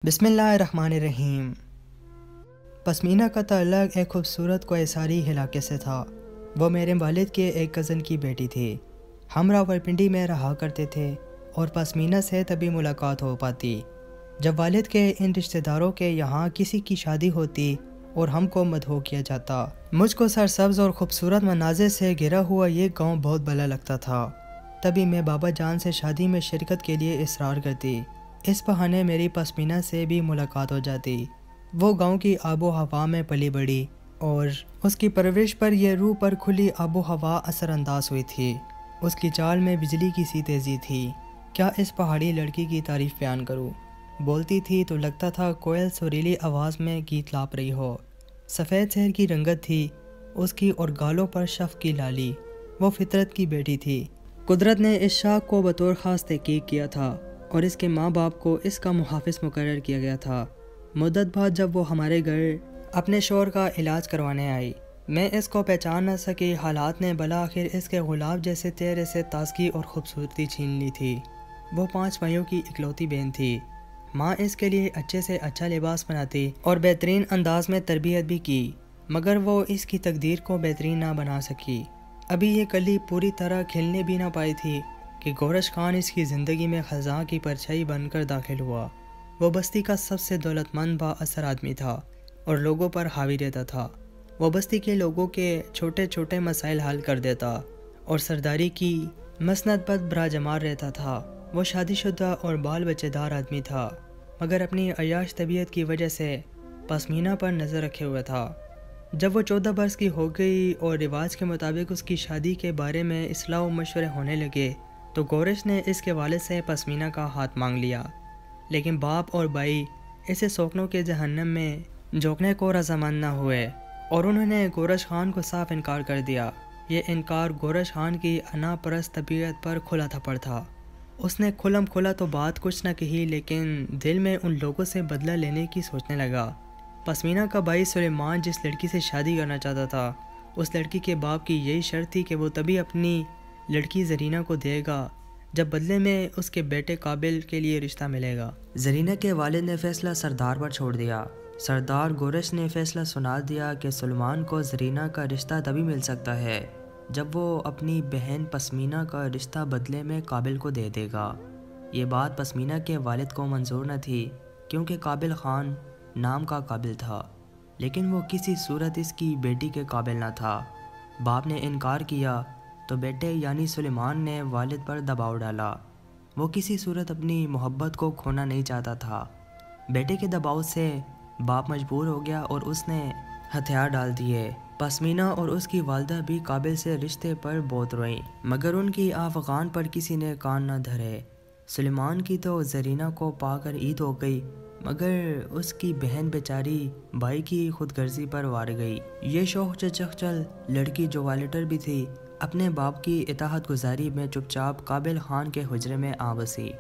بسم اللہ الرحمن الرحیم۔ پسمینہ کا تعلق ایک خوبصورت کوئساری علاقے سے تھا۔ وہ میرے والد کے ایک کزن کی بیٹی تھی۔ ہم راولپنڈی میں رہا کرتے تھے اور پسمینہ سے تبھی ملاقات ہو پاتی جب والد کے ان رشتہ داروں کے یہاں کسی کی شادی ہوتی اور ہم کو مدعو کیا جاتا۔ مجھ کو سرسبز اور خوبصورت مناظر سے گھرا ہوا یہ گاؤں بہت بھلا لگتا تھا۔ تبھی میں بابا جان سے شادی میں شرکت کے لیے اصرار کرتی۔ اس بہانے میری پسمینہ سے بھی ملاقات ہو جاتی۔ وہ گاؤں کی آب و ہوا میں پلی بڑھی اور اس کی پرورش پر یہ روح پر کھلی آب و ہوا اثر انداز ہوئی تھی۔ اس کی چال میں بجلی کی سی تیزی تھی۔ کیا اس پہاڑی لڑکی کی تعریف بیان کروں؟ بولتی تھی تو لگتا تھا کوئل سریلی آواز میں گیت لاپ رہی ہو۔ سفید سحر کی رنگت تھی اس کی اور گالوں پر شفق کی لالی۔ وہ فطرت کی بیٹی تھی۔ قدرت نے اس شاخ کو بطور خاص تحقیق کیا تھا اور اس کے ماں باپ کو اس کا محافظ مقرر کیا گیا تھا۔ مدت بعد جب وہ ہمارے گھر اپنے شوہر کا علاج کروانے آئی، میں اس کو پہچان نہ سکی۔ حالات نے بالآخر اس کے گلاب جیسے چہرے سے تازگی اور خوبصورتی چھین لی تھی۔ وہ 5 بھائیوں کی اکلوتی بہن تھی۔ ماں اس کے لیے اچھے سے اچھا لباس بناتی اور بہترین انداز میں تربیت بھی کی، مگر وہ اس کی تقدیر کو بہترین نہ بنا سکی۔ ابھی یہ کلی پوری طرح کھلنے بھی نہ پائی تھی کہ گورش خان اس کی زندگی میں خزاں کی پرچھائی بن کر داخل ہوا۔ وہ بستی کا سب سے دولت مند با اثر آدمی تھا اور لوگوں پر حاوی رہتا تھا۔ وہ بستی کے لوگوں کے چھوٹے چھوٹے مسائل حل کر دیتا اور سرداری کی مسند پر براجمار رہتا تھا۔ وہ شادی شدہ اور بال بچے دار آدمی تھا، مگر اپنی عیاش طبیعت کی وجہ سے پسمینہ پر نظر رکھے ہوئے تھا۔ جب وہ 14 برس کی ہو گئی اور رواج کے مطابق اس کی شادی کے بارے میں اصلاح و مشورے ہونے لگے تو گورش نے اس کے والد سے پسمینہ کا ہاتھ مانگ لیا، لیکن باپ اور بھائی اسے سوکنوں کے جہنم میں جھونکنے کو رضامند نہ ہوئے اور انہوں نے گورش خان کو صاف انکار کر دیا۔ یہ انکار گورش خان کی انا پرست طبیعت پر کھلا تھپڑ تھا۔ اس نے کھلم کھلا تو بات کچھ نہ کہی، لیکن دل میں ان لوگوں سے بدلہ لینے کی سوچنے لگا۔ پسمینہ کا بھائی سلیمان جس لڑکی سے شادی کرنا چاہتا تھا، اس لڑکی کے باپ کی یہی شرط تھی کہ وہ تبھی اپنی لڑکی زرینہ کو دے گا جب بدلے میں اس کے بیٹے قابل کے لیے رشتہ ملے گا۔ زرینہ کے والد نے فیصلہ سردار پر چھوڑ دیا۔ سردار گورش نے فیصلہ سنا دیا کہ سلیمان کو زرینہ کا رشتہ تبھی مل سکتا ہے جب وہ اپنی بہن پسمینہ کا رشتہ بدلے میں قابل کو دے دے گا۔ یہ بات پسمینہ کے والد کو منظور نہ تھی، کیونکہ قابل خان نام کا قابل تھا، لیکن وہ کسی صورت اس کی بیٹی کے قابل نہ تھا۔ باپ نے انکار کیا تو بیٹے یعنی سلیمان نے والد پر دباؤ ڈالا۔ وہ کسی صورت اپنی محبت کو کھونا نہیں چاہتا تھا۔ بیٹے کے دباؤ سے باپ مجبور ہو گیا اور اس نے ہتھیار ڈال دیے۔ پسمینہ اور اس کی والدہ بھی قابل سے رشتے پر بہت روئیں، مگر ان کی افغان پر کسی نے کان نہ دھرے۔ سلیمان کی تو زرینہ کو پا کر عید ہو گئی، مگر اس کی بہن بیچاری بھائی کی خود غرضی پر وار گئی۔ یہ شوخ چچخچل لڑکی جو وائلٹر بھی تھی، اپنے باپ کی اطاعت گزاری میں چپ چاپ قابل خان کے حجرے میں آ بسی۔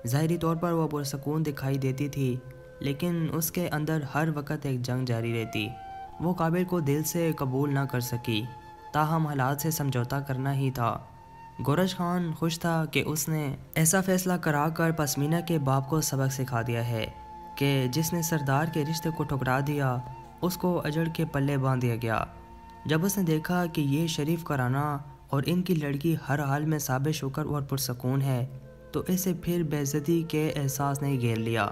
ظاہری طور پر وہ پرسکون دکھائی دیتی تھی، لیکن اس کے اندر ہر وقت ایک جنگ جاری رہتی۔ وہ قابل کو دل سے قبول نہ کر سکی، تاہم حالات سے سمجھوتا کرنا ہی تھا۔ گورش خان خوش تھا کہ اس نے ایسا فیصلہ کرا کر پسمینہ کے باپ کو سبق سکھا دیا ہے کہ جس نے سردار کے رشتے کو ٹھکرا دیا اس کو اجڑ کے پلے باندھ دیا گیا۔ جب اس نے دیکھا کہ یہ شریف کرانہ اور ان کی لڑکی ہر حال میں صابر شکر اور پرسکون ہے تو اسے پھر بے عزتی کے احساس نے گھیر لیا۔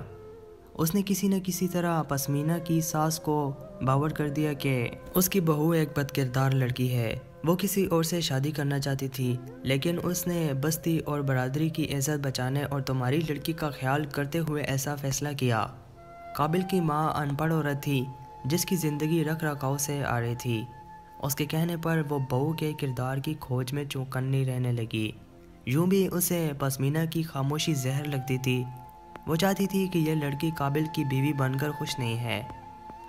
اس نے کسی نہ کسی طرح پسمینہ کی ساس کو باور کر دیا کہ اس کی بہو ایک بد کردار لڑکی ہے۔ وہ کسی اور سے شادی کرنا چاہتی تھی، لیکن اس نے بستی اور برادری کی عزت بچانے اور تمہاری لڑکی کا خیال کرتے ہوئے ایسا فیصلہ کیا۔ قابل کی ماں ان پڑھ عورت تھی جس کی زندگی رکھ رکھاؤ سے آ رہی تھی۔ اس کے کہنے پر وہ بہو کے کردار کی کھوج میں چوکنی رہنے لگی۔ یوں بھی اسے پسمینہ کی خاموشی زہر لگتی تھی۔ وہ چاہتی تھی کہ یہ لڑکی قابل کی بیوی بن کر خوش نہیں ہے،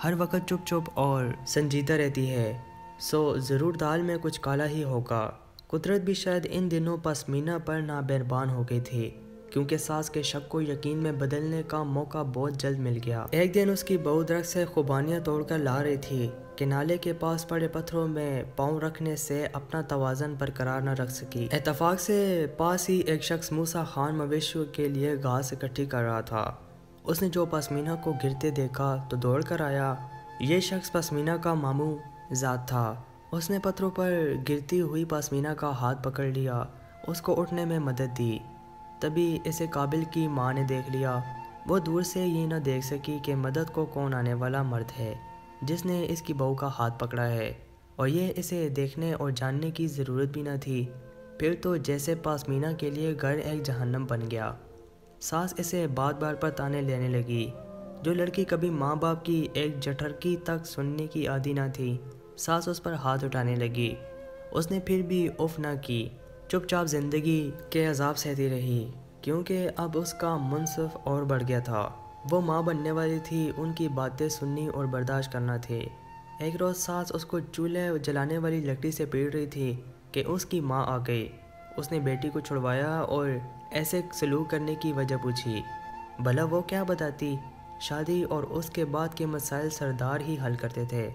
ہر وقت چپ چپ اور سنجیدہ رہتی ہے، سو ضرور دال میں کچھ کالا ہی ہوگا۔ قدرت بھی شاید ان دنوں پسمینہ پر نامہربان ہو گئی تھی، کیونکہ ساس کے شک کو یقین میں بدلنے کا موقع بہت جلد مل گیا۔ ایک دن اس کی بہو درخت سے خوبانیاں توڑ کر لا رہی تھی کہ نالے کے پاس پڑے پتھروں میں پاؤں رکھنے سے اپنا توازن برقرار نہ رکھ سکی۔ اتفاق سے پاس ہی ایک شخص موسیٰ خان مویشیوں کے لیے گھاس اکٹھی کر رہا تھا۔ اس نے جو پسمینہ کو گرتے دیکھا تو دوڑ کر آیا۔ یہ شخص پسمینہ کا ماموں ذات تھا۔ اس نے پتھروں پر گرتی ہوئی پسمینہ کا ہاتھ پکڑ لیا، اس کو اٹھنے میں مدد دی۔ تبھی اسے قابل کی ماں نے دیکھ لیا۔ وہ دور سے یہ نہ دیکھ سکی کہ مدد کو کون آنے والا مرد ہے جس نے اس کی بہو کا ہاتھ پکڑا ہے، اور یہ اسے دیکھنے اور جاننے کی ضرورت بھی نہ تھی۔ پھر تو جیسے پاسمینہ کے لیے گھر ایک جہنم بن گیا۔ ساس اسے بار بار پر تانے لینے لگی۔ جو لڑکی کبھی ماں باپ کی ایک جٹھرکی تک سننے کی عادی نہ تھی، ساس اس پر ہاتھ اٹھانے لگی۔ اس نے پھر بھی اف نہ کی، چپ چاپ زندگی کے عذاب سہتی رہی، کیونکہ اب اس کا منصف اور بڑھ گیا تھا۔ وہ ماں بننے والی تھی، ان کی باتیں سننی اور برداشت کرنا تھے۔ ایک روز ساس اس کو چولہے جلانے والی لکڑی سے پیٹ رہی تھی کہ اس کی ماں آ گئی۔ اس نے بیٹی کو چھڑوایا اور ایسے سلوک کرنے کی وجہ پوچھی۔ بھلا وہ کیا بتاتی؟ شادی اور اس کے بعد کے مسائل سردار ہی حل کرتے تھے،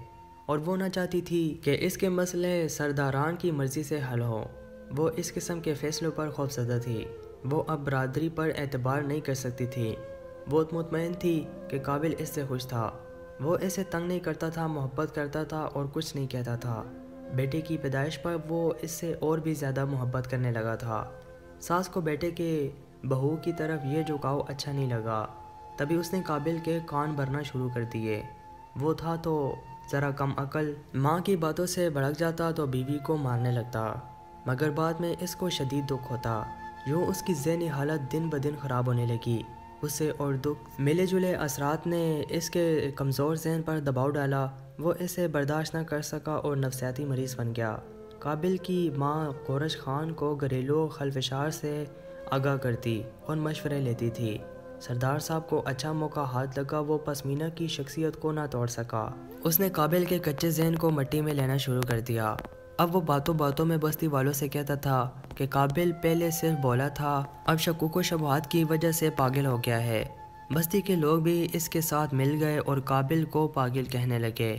اور وہ نہ چاہتی تھی کہ اس کے مسئلے سرداران کی مرضی سے حل ہوں۔ وہ اس قسم کے فیصلوں پر خوفزدہ تھی۔ وہ اب برادری پر اعتبار نہیں کر سکتی تھی۔ وہ مطمئن تھی کہ قابل اس سے خوش تھا۔ وہ اسے تنگ نہیں کرتا تھا، محبت کرتا تھا اور کچھ نہیں کہتا تھا۔ بیٹے کی پیدائش پر وہ اس سے اور بھی زیادہ محبت کرنے لگا تھا۔ ساس کو بیٹے کے بہو کی طرف یہ جھکاؤ اچھا نہیں لگا۔ تبھی اس نے قابل کے کان بھرنا شروع کر دیے۔ وہ تھا تو ذرا کم عقل، ماں کی باتوں سے بھڑک جاتا تو بیوی کو مارنے لگتا، مگر بعد میں اس کو شدید دکھ ہوتا۔ یوں اس کی ذہنی حالت دن بدن خراب ہونے لگی۔ غصے اور دکھ ملے جلے اثرات نے اس کے کمزور ذہن پر دباؤ ڈالا۔ وہ اسے برداشت نہ کر سکا اور نفسیاتی مریض بن گیا۔ قابل کی ماں گورش خان کو گھریلو خلفشار سے آگاہ کرتی اور مشورے لیتی تھی۔ سردار صاحب کو اچھا موقع ہاتھ لگا، وہ پسمینہ کی شخصیت کو نہ توڑ سکا۔ اس نے قابل کے کچے ذہن کو مٹی میں لینا شروع کر دیا۔ اب وہ باتوں باتوں میں بستی والوں سے کہتا تھا کہ قابل پہلے صرف بولا تھا، اب شکوک و شبہات کی وجہ سے پاگل ہو گیا ہے۔ بستی کے لوگ بھی اس کے ساتھ مل گئے اور قابل کو پاگل کہنے لگے۔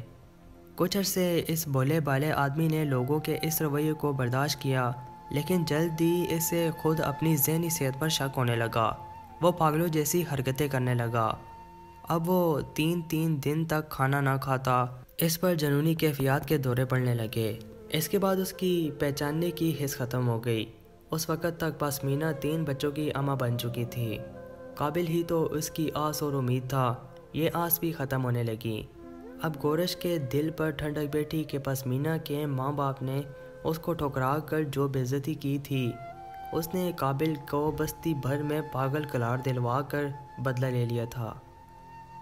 کچھ عرصے اس بولے بالے آدمی نے لوگوں کے اس رویے کو برداشت کیا، لیکن جلد ہی اسے خود اپنی ذہنی صحت پر شک ہونے لگا۔ وہ پاگلوں جیسی حرکتیں کرنے لگا۔ اب وہ 3 دن تک کھانا نہ کھاتا۔ اس پر جنونی کیفیات کے دورے پڑنے لگے۔ اس کے بعد اس کی پہچاننے کی حس ختم ہو گئی۔ اس وقت تک پاسمینہ 3 بچوں کی اماں بن چکی تھی۔ قابل ہی تو اس کی آس اور امید تھا، یہ آس بھی ختم ہونے لگی۔ اب گورش کے دل پر ٹھنڈک بیٹھی کہ پاسمینہ کے ماں باپ نے اس کو ٹھکرا کر جو بے عزتی کی تھی، اس نے قابل کو بستی بھر میں پاگل قرار دلوا کر بدلہ لے لیا تھا۔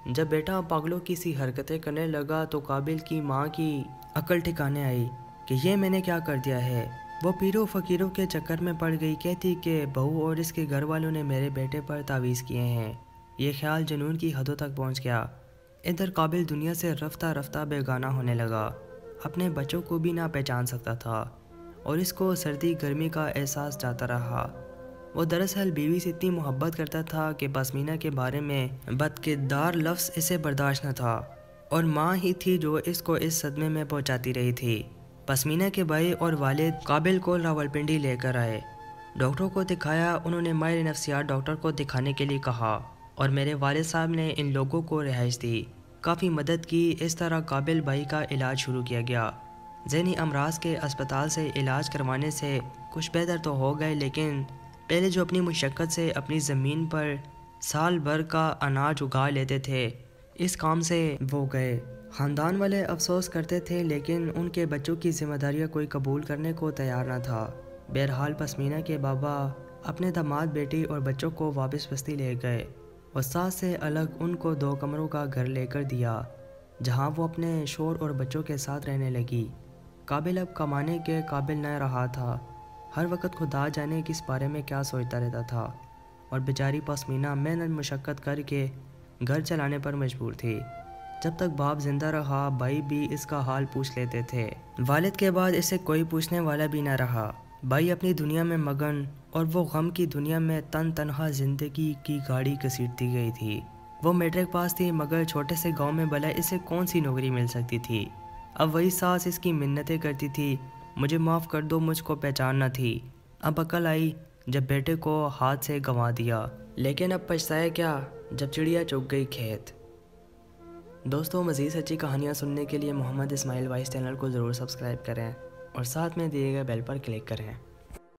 جب بیٹا پاگلوں کی سی حرکتیں کرنے لگا تو قابل کی ماں کی عقل ٹھکانے آئی کہ یہ میں نے کیا کر دیا ہے۔ وہ پیروں فقیروں کے چکر میں پڑ گئی، کہتی کہ بہو اور اس کے گھر والوں نے میرے بیٹے پر تعویذ کیے ہیں۔ یہ خیال جنون کی حدوں تک پہنچ گیا۔ ادھر قابل دنیا سے رفتہ رفتہ بیگانہ ہونے لگا، اپنے بچوں کو بھی نہ پہچان سکتا تھا، اور اس کو سردی گرمی کا احساس جاتا رہا۔ وہ دراصل بیوی سے اتنی محبت کرتا تھا کہ پاسمینہ کے بارے میں بدکردار لفظ اسے برداشت نہ تھا، اور ماں ہی تھی جو اس کو اس صدمے میں پہنچاتی رہی تھی۔ پاسمینہ کے بھائی اور والد قابل کو راولپنڈی لے کر آئے، ڈاکٹروں کو دکھایا۔ انہوں نے ماہر نفسیات ڈاکٹر کو دکھانے کے لیے کہا، اور میرے والد صاحب نے ان لوگوں کو رہائش دی، کافی مدد کی۔ اس طرح قابل بھائی کا علاج شروع کیا گیا۔ ذہنی امراض کے اسپتال سے علاج کروانے سے کچھ بہتر تو ہو گئے، لیکن پہلے جو اپنی مشقت سے اپنی زمین پر سال بھر کا اناج اگا لیتے تھے، اس کام سے وہ گئے۔ خاندان والے افسوس کرتے تھے، لیکن ان کے بچوں کی ذمہ داریاں کوئی قبول کرنے کو تیار نہ تھا۔ بہرحال پاسمینہ کے بابا اپنے داماد بیٹی اور بچوں کو واپس بستی لے گئے، اور ساس سے الگ ان کو 2 کمروں کا گھر لے کر دیا، جہاں وہ اپنے شوہر اور بچوں کے ساتھ رہنے لگی۔ قابل اب کمانے کے قابل نہ رہا تھا، ہر وقت خدا جانے کس بارے میں کیا سوچتا رہتا تھا، اور بیچاری پاسمینہ محنت مشقت کر کے گھر چلانے پر مجبور تھی۔ جب تک باپ زندہ رہا، بھائی بھی اس کا حال پوچھ لیتے تھے۔ والد کے بعد اسے کوئی پوچھنے والا بھی نہ رہا۔ بھائی اپنی دنیا میں مگن، اور وہ غم کی دنیا میں تنہا زندگی کی گاڑی گھسیٹتی گئی تھی۔ وہ میٹرک پاس تھی، مگر چھوٹے سے گاؤں میں بھلا اسے کون سی نوکری مل سکتی تھی۔ اب وہی ساس اس کی منتیں کرتی تھی، مجھے معاف کر دو، مجھ کو پہچان نہ تھی۔ اب عقل آئی جب بیٹے کو ہاتھ سے گنوا دیا، لیکن اب پچھتائے کیا؟ جب چڑیا چگ گئی کھیت۔ دوستوں، مزید سچی کہانیاں سننے کے لیے محمد اسماعیل وائس چینل کو ضرور سبسکرائب کریں اور ساتھ میں دیے گئے بیل پر کلک کریں۔